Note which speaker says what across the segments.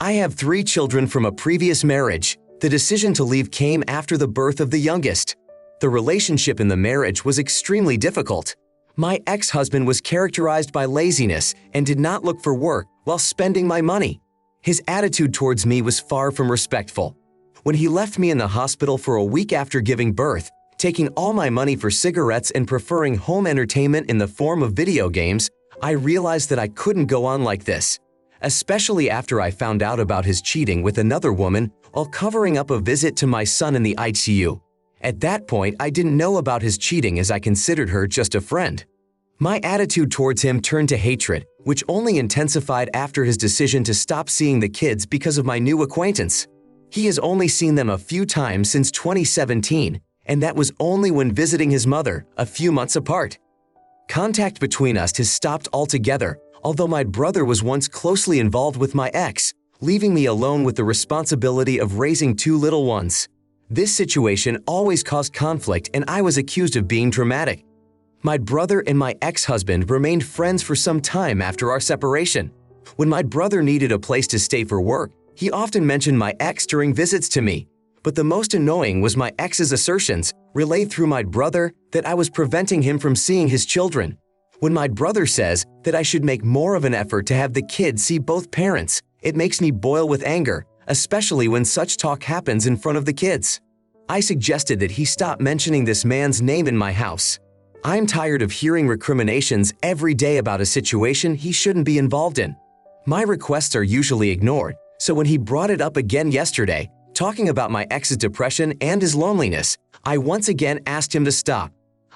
Speaker 1: I have 3 children from a previous marriage. The decision to leave came after the birth of the youngest. The relationship in the marriage was extremely difficult. My ex-husband was characterized by laziness and did not look for work while spending my money. His attitude towards me was far from respectful. When he left me in the hospital for a week after giving birth, taking all my money for cigarettes and preferring home entertainment in the form of video games, I realized that I couldn't go on like this, especially after I found out about his cheating with another woman while covering up a visit to my son in the ICU. At that point, I didn't know about his cheating as I considered her just a friend. My attitude towards him turned to hatred, which only intensified after his decision to stop seeing the kids because of my new acquaintance. He has only seen them a few times since 2017, and that was only when visiting his mother, a few months apart. Contact between us has stopped altogether, although my brother was once closely involved with my ex, leaving me alone with the responsibility of raising 2 little ones. This situation always caused conflict, and I was accused of being dramatic. My brother and my ex-husband remained friends for some time after our separation. When my brother needed a place to stay for work, he often mentioned my ex during visits to me. But the most annoying was my ex's assertions, relayed through my brother, that I was preventing him from seeing his children. When my brother says that I should make more of an effort to have the kids see both parents, it makes me boil with anger, especially when such talk happens in front of the kids. I suggested that he stop mentioning this man's name in my house. I'm tired of hearing recriminations every day about a situation he shouldn't be involved in. My requests are usually ignored, so when he brought it up again yesterday, talking about my ex's depression and his loneliness, I once again asked him to stop.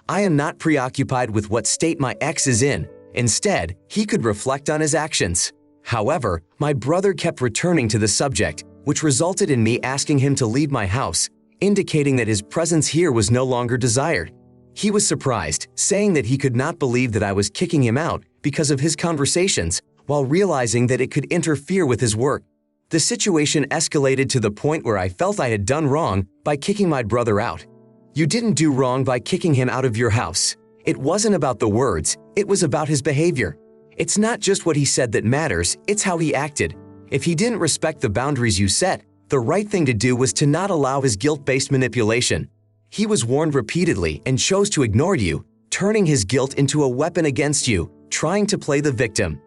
Speaker 1: I am not preoccupied with what state my ex is in. Instead, he could reflect on his actions. However, my brother kept returning to the subject, which resulted in me asking him to leave my house, indicating that his presence here was no longer desired. He was surprised, saying that he could not believe that I was kicking him out because of his conversations, while realizing that it could interfere with his work. The situation escalated to the point where I felt I had done wrong by kicking my brother out. You didn't do wrong by kicking him out of your house. It wasn't about the words, it was about his behavior. It's not just what he said that matters, it's how he acted. If he didn't respect the boundaries you set, the right thing to do was to not allow his guilt-based manipulation. He was warned repeatedly and chose to ignore you, turning his guilt into a weapon against you, trying to play the victim.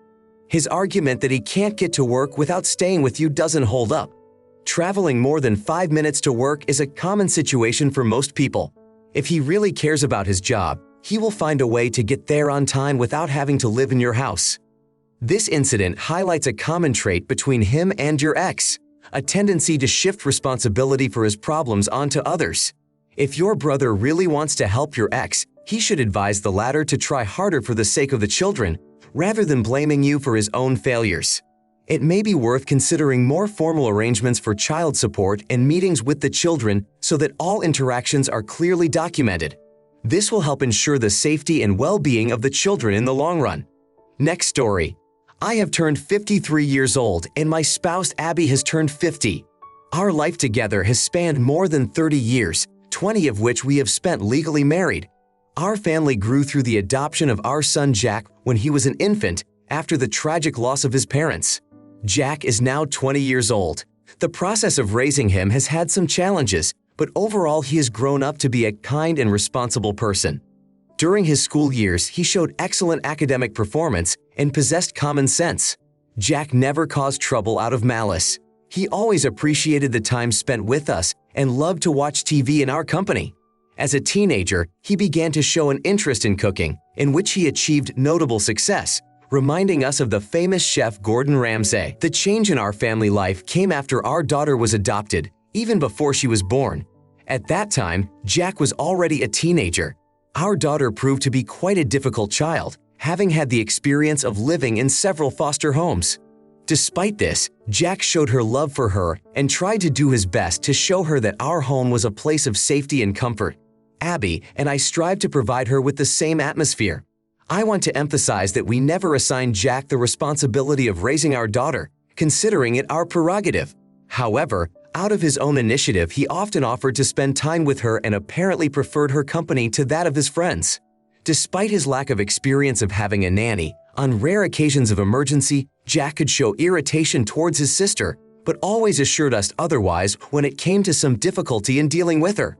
Speaker 1: His argument that he can't get to work without staying with you doesn't hold up. Traveling more than 5 minutes to work is a common situation for most people. If he really cares about his job, he will find a way to get there on time without having to live in your house. This incident highlights a common trait between him and your ex, a tendency to shift responsibility for his problems onto others. If your brother really wants to help your ex, he should advise the latter to try harder for the sake of the children, rather than blaming you for his own failures. It may be worth considering more formal arrangements for child support and meetings with the children so that all interactions are clearly documented. This will help ensure the safety and well-being of the children in the long run. Next story. I have turned 53 years old and my spouse Abby has turned 50. Our life together has spanned more than 30 years, 20 of which we have spent legally married. Our family grew through the adoption of our son Jack when he was an infant after the tragic loss of his parents. Jack is now 20 years old. The process of raising him has had some challenges, but overall he has grown up to be a kind and responsible person. During his school years, he showed excellent academic performance and possessed common sense. Jack never caused trouble out of malice. He always appreciated the time spent with us and loved to watch TV in our company. As a teenager, he began to show an interest in cooking, in which he achieved notable success, reminding us of the famous chef Gordon Ramsay. The change in our family life came after our daughter was adopted, even before she was born. At that time, Jack was already a teenager. Our daughter proved to be quite a difficult child, having had the experience of living in several foster homes. Despite this, Jack showed her love for her and tried to do his best to show her that our home was a place of safety and comfort. Abby and I strive to provide her with the same atmosphere. I want to emphasize that we never assigned Jack the responsibility of raising our daughter, considering it our prerogative. However, out of his own initiative, he often offered to spend time with her and apparently preferred her company to that of his friends. Despite his lack of experience of having a nanny, on rare occasions of emergency, Jack could show irritation towards his sister, but always assured us otherwise when it came to some difficulty in dealing with her.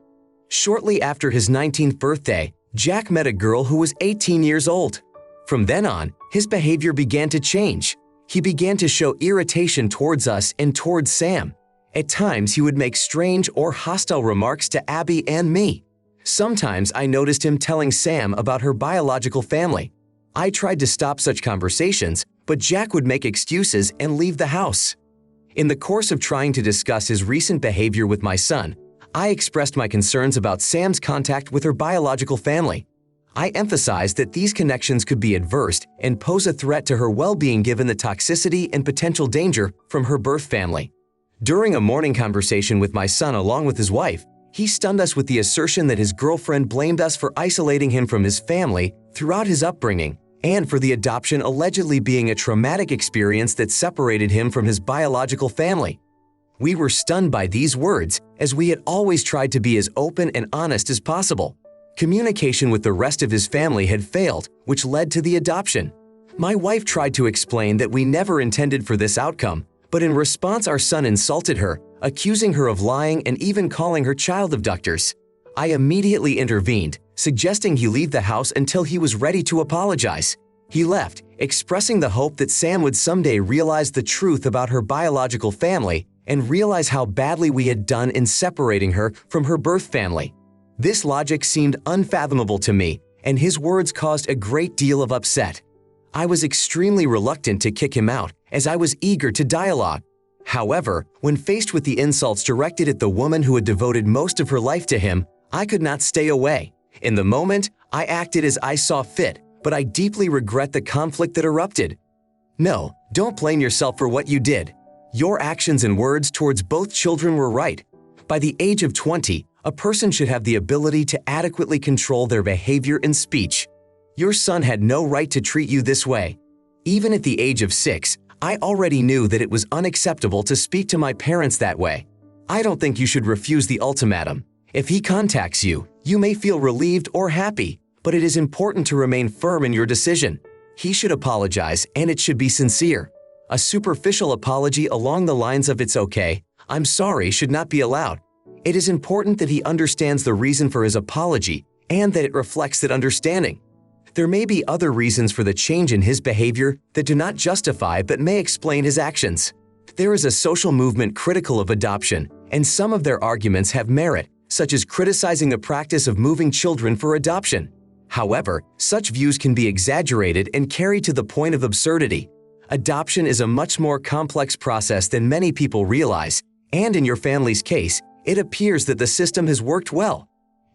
Speaker 1: Shortly after his 19th birthday, Jack met a girl who was 18 years old. From then on, his behavior began to change. He began to show irritation towards us and towards Sam. At times, he would make strange or hostile remarks to Abby and me. Sometimes I noticed him telling Sam about her biological family. I tried to stop such conversations, but Jack would make excuses and leave the house. In the course of trying to discuss his recent behavior with my son, I expressed my concerns about Sam's contact with her biological family. I emphasized that these connections could be adverse and pose a threat to her well-being given the toxicity and potential danger from her birth family. During a morning conversation with my son along with his wife, he stunned us with the assertion that his girlfriend blamed us for isolating him from his family throughout his upbringing and for the adoption allegedly being a traumatic experience that separated him from his biological family. We were stunned by these words, as we had always tried to be as open and honest as possible. Communication with the rest of his family had failed, which led to the adoption. My wife tried to explain that we never intended for this outcome, but in response our son insulted her, accusing her of lying and even calling her child abductors. I immediately intervened, suggesting he leave the house until he was ready to apologize. He left, expressing the hope that Sam would someday realize the truth about her biological family and realize how badly we had done in separating her from her birth family. This logic seemed unfathomable to me, and his words caused a great deal of upset. I was extremely reluctant to kick him out, as I was eager to dialogue. However, when faced with the insults directed at the woman who had devoted most of her life to him, I could not stay away. In the moment, I acted as I saw fit, but I deeply regret the conflict that erupted. No, don't blame yourself for what you did. Your actions and words towards both children were right. By the age of 20, a person should have the ability to adequately control their behavior and speech. Your son had no right to treat you this way. Even at the age of 6, I already knew that it was unacceptable to speak to my parents that way. I don't think you should refuse the ultimatum. If he contacts you, you may feel relieved or happy, but it is important to remain firm in your decision. He should apologize, and it should be sincere. A superficial apology along the lines of "it's okay, I'm sorry" should not be allowed. It is important that he understands the reason for his apology and that it reflects that understanding. There may be other reasons for the change in his behavior that do not justify but may explain his actions. There is a social movement critical of adoption, and some of their arguments have merit, such as criticizing the practice of moving children for adoption. However, such views can be exaggerated and carried to the point of absurdity. Adoption is a much more complex process than many people realize, and in your family's case, it appears that the system has worked well.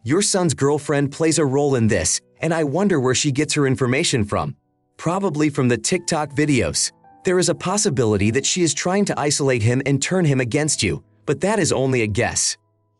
Speaker 1: Your son's girlfriend plays a role in this, and I wonder where she gets her information from. Probably from the TikTok videos. There is a possibility that she is trying to isolate him and turn him against you, but that is only a guess.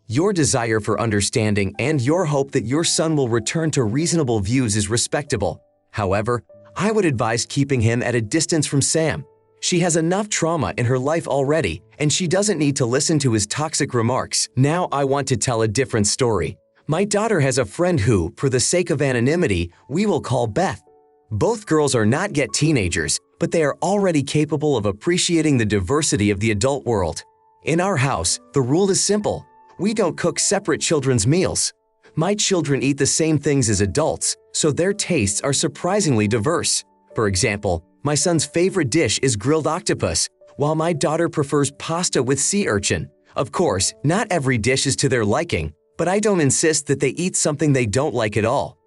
Speaker 1: Your desire for understanding and your hope that your son will return to reasonable views is respectable. However, I would advise keeping him at a distance from Sam. She has enough trauma in her life already, and she doesn't need to listen to his toxic remarks. Now I want to tell a different story. My daughter has a friend who, for the sake of anonymity, we will call Beth. Both girls are not yet teenagers, but they are already capable of appreciating the diversity of the adult world. In our house, the rule is simple. We don't cook separate children's meals. My children eat the same things as adults, so their tastes are surprisingly diverse. For example, my son's favorite dish is grilled octopus, while my daughter prefers pasta with sea urchin. Of course, not every dish is to their liking, but I don't insist that they eat something they don't like at all.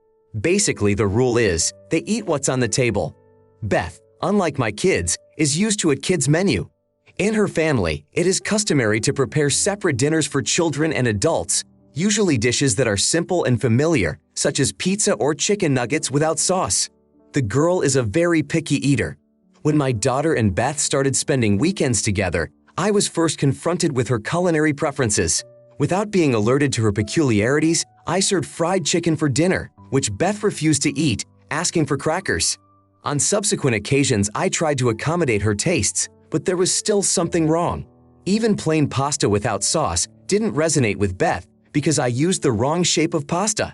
Speaker 1: Basically, the rule is, they eat what's on the table. Beth, unlike my kids, is used to a kid's menu. In her family, it is customary to prepare separate dinners for children and adults, usually dishes that are simple and familiar, such as pizza or chicken nuggets without sauce. The girl is a very picky eater. When my daughter and Beth started spending weekends together, I was first confronted with her culinary preferences. Without being alerted to her peculiarities, I served fried chicken for dinner, which Beth refused to eat, asking for crackers. On subsequent occasions, I tried to accommodate her tastes, but there was still something wrong. Even plain pasta without sauce didn't resonate with Beth because I used the wrong shape of pasta.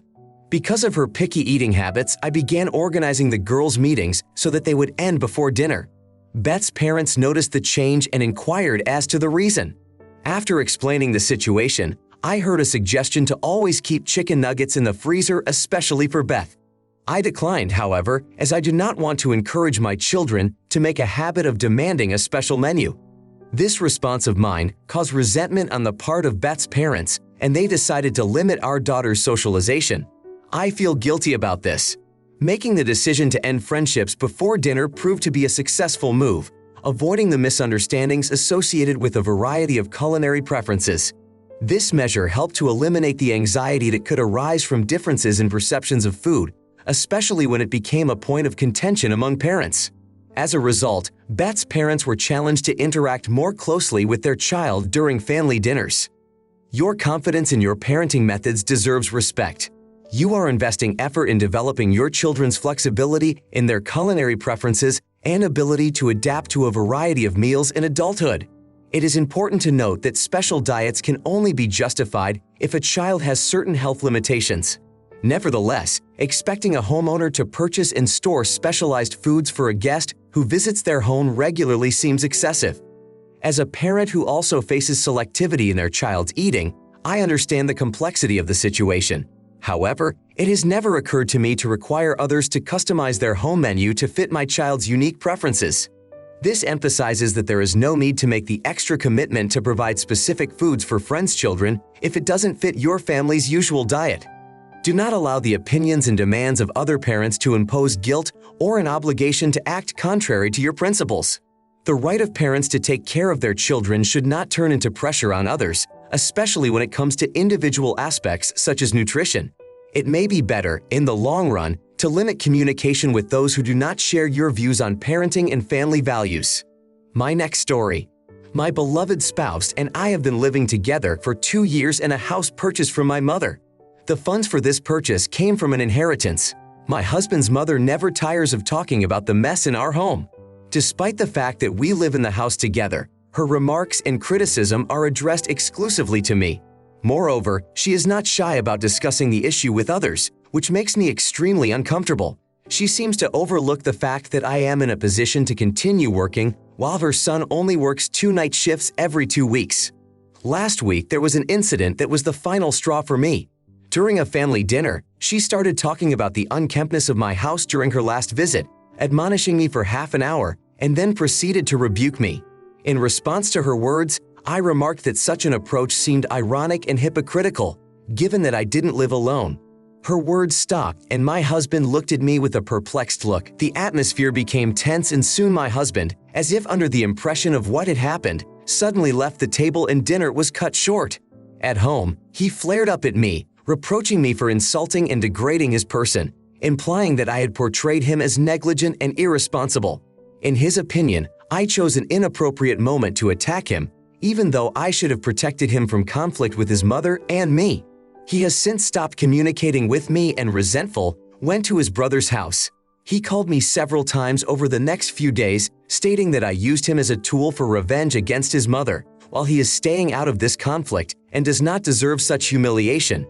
Speaker 1: Because of her picky eating habits, I began organizing the girls' meetings so that they would end before dinner. Beth's parents noticed the change and inquired as to the reason. After explaining the situation, I heard a suggestion to always keep chicken nuggets in the freezer, especially for Beth. I declined, however, as I do not want to encourage my children to make a habit of demanding a special menu. This response of mine caused resentment on the part of Beth's parents, and they decided to limit our daughter's socialization. I feel guilty about this. Making the decision to end friendships before dinner proved to be a successful move, avoiding the misunderstandings associated with a variety of culinary preferences. This measure helped to eliminate the anxiety that could arise from differences in perceptions of food, especially when it became a point of contention among parents. As a result, Beth's parents were challenged to interact more closely with their child during family dinners. Your confidence in your parenting methods deserves respect. You are investing effort in developing your children's flexibility in their culinary preferences and ability to adapt to a variety of meals in adulthood. It is important to note that special diets can only be justified if a child has certain health limitations. Nevertheless, expecting a homeowner to purchase and store specialized foods for a guest who visits their home regularly seems excessive. As a parent who also faces selectivity in their child's eating, I understand the complexity of the situation. However, it has never occurred to me to require others to customize their home menu to fit my child's unique preferences. This emphasizes that there is no need to make the extra commitment to provide specific foods for friends' children if it doesn't fit your family's usual diet. Do not allow the opinions and demands of other parents to impose guilt or an obligation to act contrary to your principles. The right of parents to take care of their children should not turn into pressure on others, especially when it comes to individual aspects such as nutrition. It may be better, in the long run, to limit communication with those who do not share your views on parenting and family values. My next story. My beloved spouse and I have been living together for 2 years in a house purchased from my mother. The funds for this purchase came from an inheritance. My husband's mother never tires of talking about the mess in our home. Despite the fact that we live in the house together, her remarks and criticism are addressed exclusively to me. Moreover, she is not shy about discussing the issue with others, which makes me extremely uncomfortable. She seems to overlook the fact that I am in a position to continue working while her son only works 2 night shifts every 2 weeks. Last week, there was an incident that was the final straw for me. During a family dinner, she started talking about the unkemptness of my house during her last visit, admonishing me for half an hour, and then proceeded to rebuke me. In response to her words, I remarked that such an approach seemed ironic and hypocritical, given that I didn't live alone. Her words stopped, and my husband looked at me with a perplexed look. The atmosphere became tense, and soon my husband, as if under the impression of what had happened, suddenly left the table and dinner was cut short. At home, he flared up at me, reproaching me for insulting and degrading his person, implying that I had portrayed him as negligent and irresponsible. In his opinion, I chose an inappropriate moment to attack him, even though I should have protected him from conflict with his mother and me. He has since stopped communicating with me and, resentful, went to his brother's house. He called me several times over the next few days, stating that I used him as a tool for revenge against his mother, while he is staying out of this conflict and does not deserve such humiliation.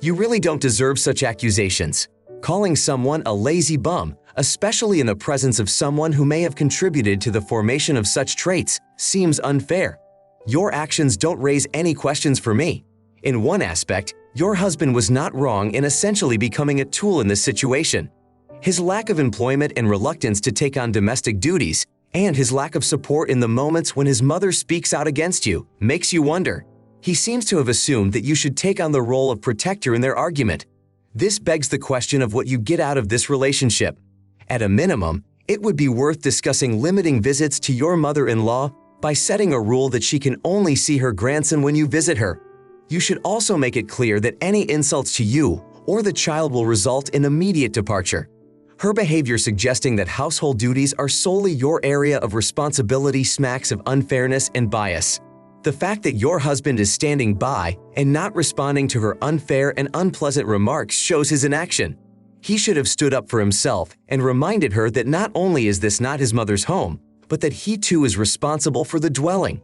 Speaker 1: You really don't deserve such accusations. Calling someone a lazy bum, especially in the presence of someone who may have contributed to the formation of such traits, seems unfair. Your actions don't raise any questions for me. In one aspect, your husband was not wrong in essentially becoming a tool in this situation. His lack of employment and reluctance to take on domestic duties, and his lack of support in the moments when his mother speaks out against you, makes you wonder. He seems to have assumed that you should take on the role of protector in their argument. This begs the question of what you get out of this relationship. At a minimum, it would be worth discussing limiting visits to your mother-in-law by setting a rule that she can only see her grandson when you visit her. You should also make it clear that any insults to you or the child will result in immediate departure. Her behavior suggesting that household duties are solely your area of responsibility smacks of unfairness and bias. The fact that your husband is standing by and not responding to her unfair and unpleasant remarks shows his inaction. He should have stood up for himself and reminded her that not only is this not his mother's home, but that he too is responsible for the dwelling.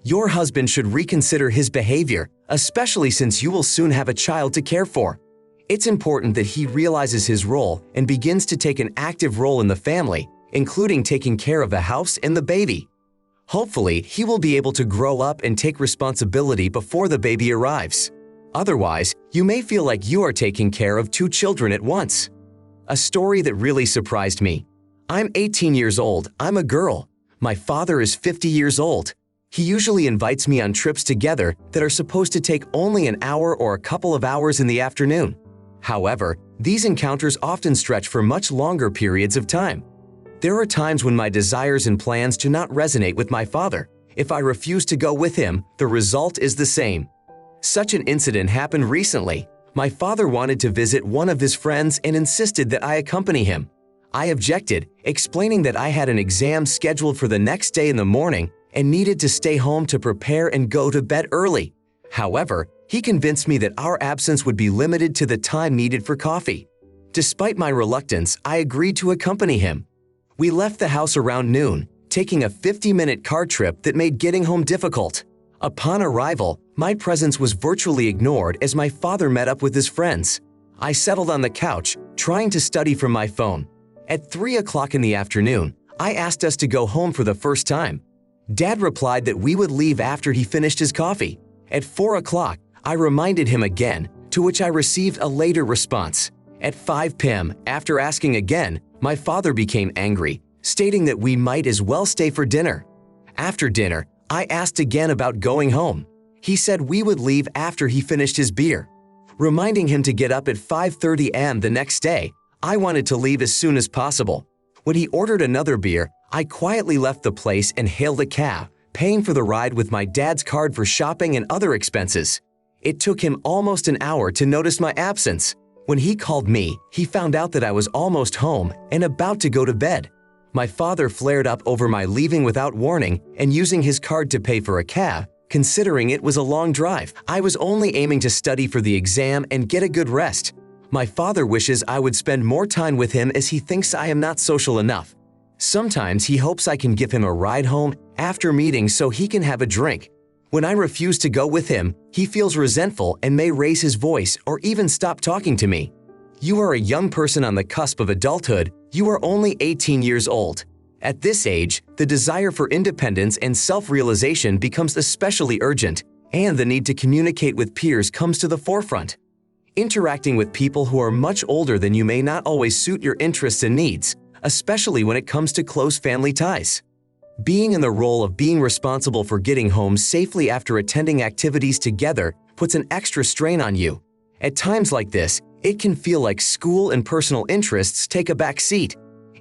Speaker 1: Your husband should reconsider his behavior, especially since you will soon have a child to care for. It's important that he realizes his role and begins to take an active role in the family, including taking care of the house and the baby. Hopefully, he will be able to grow up and take responsibility before the baby arrives. Otherwise, you may feel like you are taking care of two children at once. A story that really surprised me. I'm 18 years old, I'm a girl. My father is 50 years old. He usually invites me on trips together that are supposed to take only an hour or a couple of hours in the afternoon. However, these encounters often stretch for much longer periods of time. There are times when my desires and plans do not resonate with my father. If I refuse to go with him, the result is the same. Such an incident happened recently. My father wanted to visit one of his friends and insisted that I accompany him. I objected, explaining that I had an exam scheduled for the next day in the morning and needed to stay home to prepare and go to bed early. However, he convinced me that our absence would be limited to the time needed for coffee. Despite my reluctance, I agreed to accompany him. We left the house around noon, taking a 50-minute car trip that made getting home difficult. Upon arrival, my presence was virtually ignored as my father met up with his friends. I settled on the couch, trying to study from my phone. At 3 o'clock in the afternoon, I asked us to go home for the first time. Dad replied that we would leave after he finished his coffee. At 4 o'clock, I reminded him again, to which I received a later response. At 5 p.m., after asking again, my father became angry, stating that we might as well stay for dinner. After dinner, I asked again about going home. He said we would leave after he finished his beer. Reminding him to get up at 5:30 a.m. the next day, I wanted to leave as soon as possible. When he ordered another beer, I quietly left the place and hailed a cab, paying for the ride with my dad's card for shopping and other expenses. It took him almost an hour to notice my absence. When he called me, he found out that I was almost home and about to go to bed. My father flared up over my leaving without warning and using his card to pay for a cab, considering it was a long drive. I was only aiming to study for the exam and get a good rest. My father wishes I would spend more time with him as he thinks I am not social enough. Sometimes he hopes I can give him a ride home after meeting so he can have a drink. When I refuse to go with him, he feels resentful and may raise his voice or even stop talking to me. You are a young person on the cusp of adulthood. You are only 18 years old. At this age, the desire for independence and self-realization becomes especially urgent, and the need to communicate with peers comes to the forefront. Interacting with people who are much older than you may not always suit your interests and needs, especially when it comes to close family ties. Being in the role of being responsible for getting home safely after attending activities together puts an extra strain on you. At times like this, it can feel like school and personal interests take a back seat.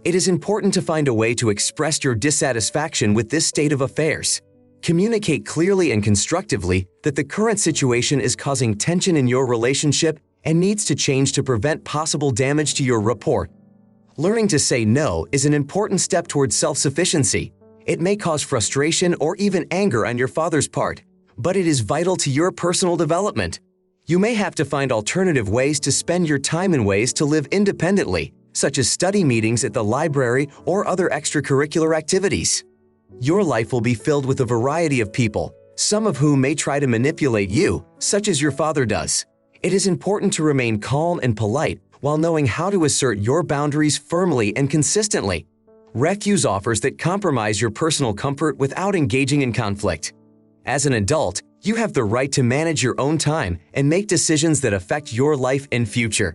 Speaker 1: It is important to find a way to express your dissatisfaction with this state of affairs. Communicate clearly and constructively that the current situation is causing tension in your relationship and needs to change to prevent possible damage to your rapport. Learning to say no is an important step towards self-sufficiency. It may cause frustration or even anger on your father's part, but it is vital to your personal development. You may have to find alternative ways to spend your time in ways to live independently, such as study meetings at the library or other extracurricular activities. Your life will be filled with a variety of people, some of whom may try to manipulate you, such as your father does. It is important to remain calm and polite while knowing how to assert your boundaries firmly and consistently. Refuse offers that compromise your personal comfort without engaging in conflict. As an adult, you have the right to manage your own time and make decisions that affect your life and future.